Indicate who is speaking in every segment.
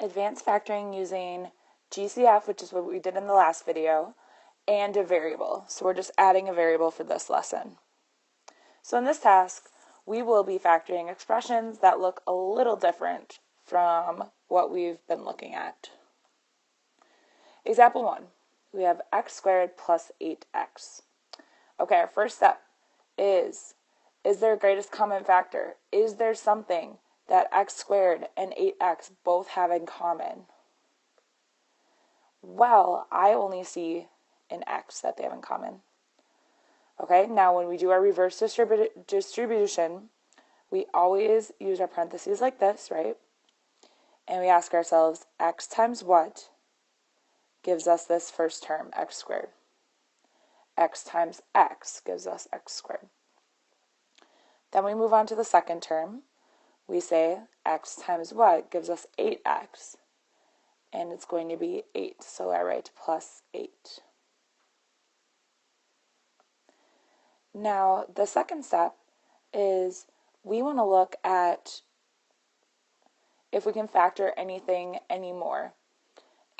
Speaker 1: advanced factoring using GCF, which is what we did in the last video, and a variable. So we're just adding a variable for this lesson. So in this task, we will be factoring expressions that look a little different from what we've been looking at. Example 1, we have x squared plus 8x. Okay, our first step is there a greatest common factor? Is there something that x squared and 8x both have in common? Well, I only see an x that they have in common. Okay, now when we do our reverse distribution, we always use our parentheses like this, right? And we ask ourselves, x times what gives us this first term, x squared? X times x gives us x squared. Then we move on to the second term. We say x times what gives us 8x. And it's going to be 8, so I write plus 8. Now, the second step is we want to look at if we can factor anything anymore.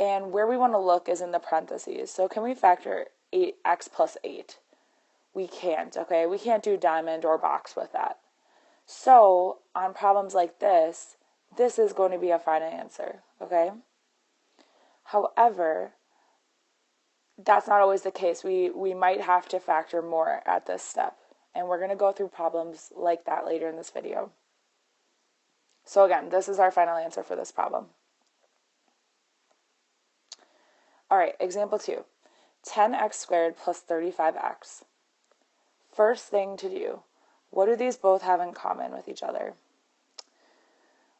Speaker 1: And where we want to look is in the parentheses. So can we factor 8x plus 8? We can't, okay? We can't do diamond or box with that. So on problems like this is going to be a final answer, okay? However, that's not always the case. We might have to factor more at this step. And we're going to go through problems like that later in this video. So again, this is our final answer for this problem. All right, example 2. 10x squared plus 35x. First thing to do, what do these both have in common with each other?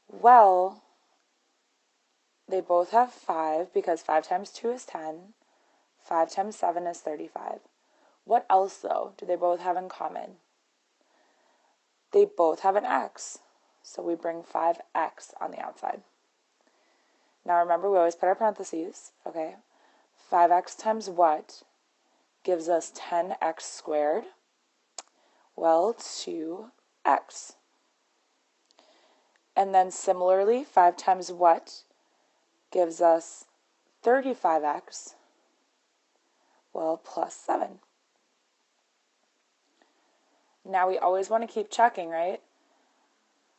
Speaker 1: Well, they both have 5 because 5 times 2 is 10. 5 times 7 is 35. What else, though, do they both have in common? They both have an x, so we bring 5x on the outside. Now remember, we always put our parentheses, okay? 5x times what gives us 10x squared? Well, 2x. And then similarly, 5 times what gives us 35x? Well, plus 7. Now we always want to keep checking, right?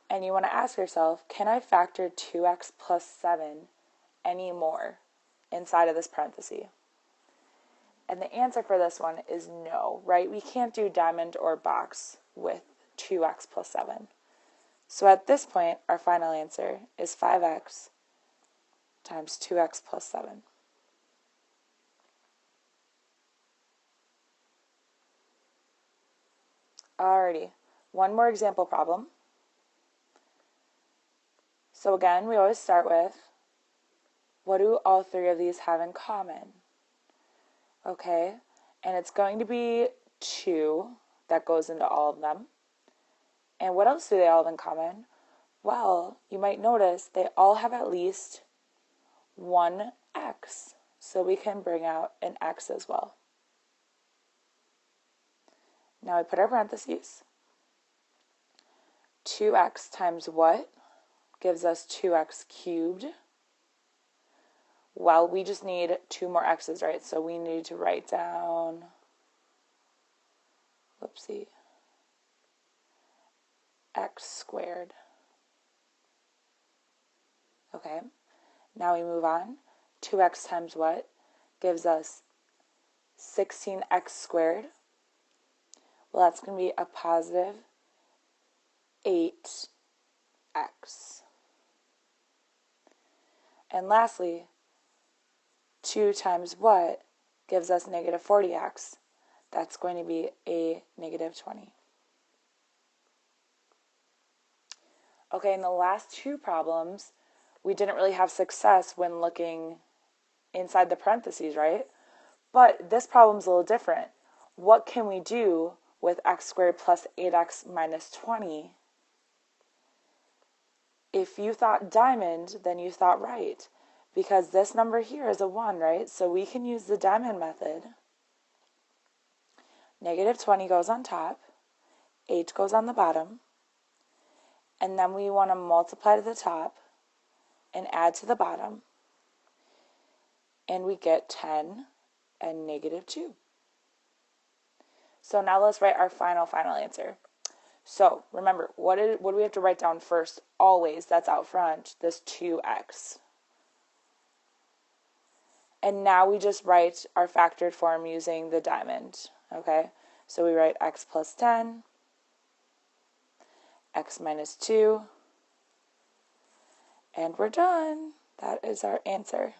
Speaker 1: And you want to ask yourself, can I factor 2x plus 7 anymore inside of this parenthesis? And the answer for this one is no, right? We can't do diamond or box with 2x plus 7. So at this point, our final answer is 5x times 2x plus 7. Alrighty, one more example problem. So again, we always start with, what do all three of these have in common? Okay, and it's going to be 2 that goes into all of them. And what else do they all have in common? Well, you might notice they all have at least one x, so we can bring out an x as well. Now we put our parentheses. 2x times what gives us 2x cubed? Well, we just need 2 more x's, right? So we need to write down, x squared. Okay, now we move on. 2x times what gives us 16x squared? Well, that's going to be a positive 8x. And lastly, 2 times what gives us negative 40x? That's going to be a negative 20. Okay, in the last 2 problems, we didn't really have success when looking inside the parentheses, right? But this problem's a little different. What can we do with x squared plus 8x minus 20? If you thought diamond, then you thought right, because this number here is a 1, right? So we can use the diamond method. Negative 20 goes on top, 8 goes on the bottom, and then we want to multiply to the top and add to the bottom. And we get 10 and negative 2. So now let's write our final answer. So remember, what do we have to write down first? Always, that's out front, this 2x. And now we just write our factored form using the diamond, okay? So we write x plus 10, x minus 2, and we're done. That is our answer.